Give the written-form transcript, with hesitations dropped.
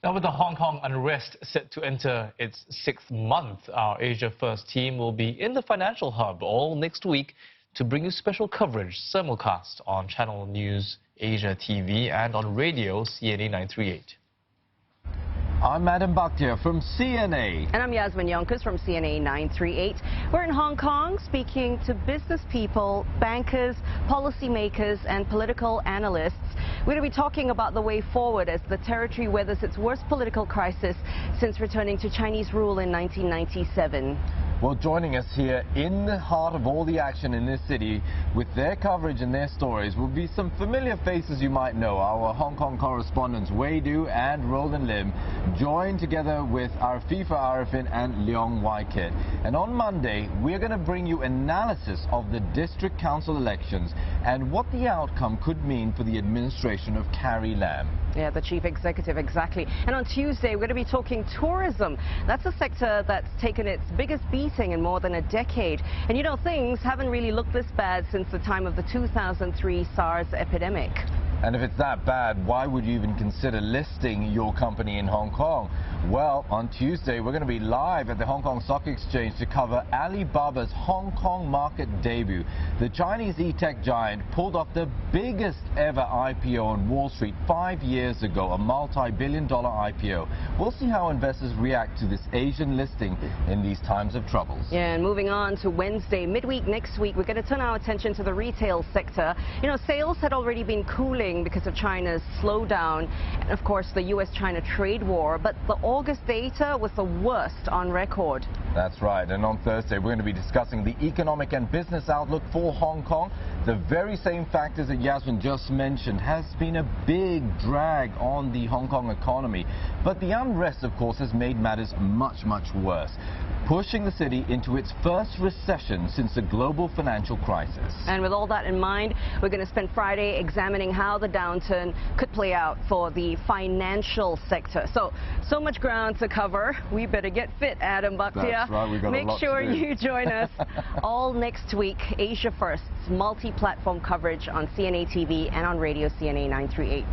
Now, with the Hong Kong unrest set to enter its 6th month, our Asia First team will be in the financial hub all next week to bring you special coverage, simulcast on Channel News Asia TV and on radio CNA 938. I'm Adam Bhatia from CNA. And I'm Yasmin Yonkers from CNA 938. We're in Hong Kong speaking to business people, bankers, policymakers and political analysts. We're going to be talking about the way forward as the territory weathers its worst political crisis since returning to Chinese rule in 1997. Well, joining us here in the heart of all the action in this city with their coverage and their stories will be some familiar faces you might know. Our Hong Kong correspondents Wei Du and Roland Lim joined together with our FIFA Arifin and Leong Wai Kit. And on Monday, we're going to bring you analysis of the district council elections and what the outcome could mean for the administration of Carrie Lam. Yeah, the chief executive, exactly. And on Tuesday, we're going to be talking tourism. That's a sector that's taken its biggest beating in more than a decade. And you know, things haven't really looked this bad since the time of the 2003 SARS epidemic. And if it's that bad, why would you even consider listing your company in Hong Kong? Well, on Tuesday, we're going to be live at the Hong Kong Stock Exchange to cover Alibaba's Hong Kong market debut. The Chinese e-tech giant pulled off the biggest ever IPO on Wall Street 5 years ago, a multi-billion-dollar IPO. We'll see how investors react to this Asian listing in these times of troubles. Yeah, and moving on to Wednesday, midweek next week, we're going to turn our attention to the retail sector. You know, sales had already been cooling because of China's slowdown and, of course, the U.S.-China trade war. But the August data was the worst on record. That's right. And on Thursday, we're going to be discussing the economic and business outlook for Hong Kong. The very same factors that Yasmin just mentioned has been a big drag on the Hong Kong economy. But the unrest, of course, has made matters much, much worse, pushing the city into its first recession since the global financial crisis. And with all that in mind, we're going to spend Friday examining how the downturn could play out for the financial sector. So much ground to cover. We better get fit, Adam Bhatia. That's right, we've got Make a lot sure to do. you join us all next week. Asia First's multi-platform coverage on CNA TV and on radio CNA 938.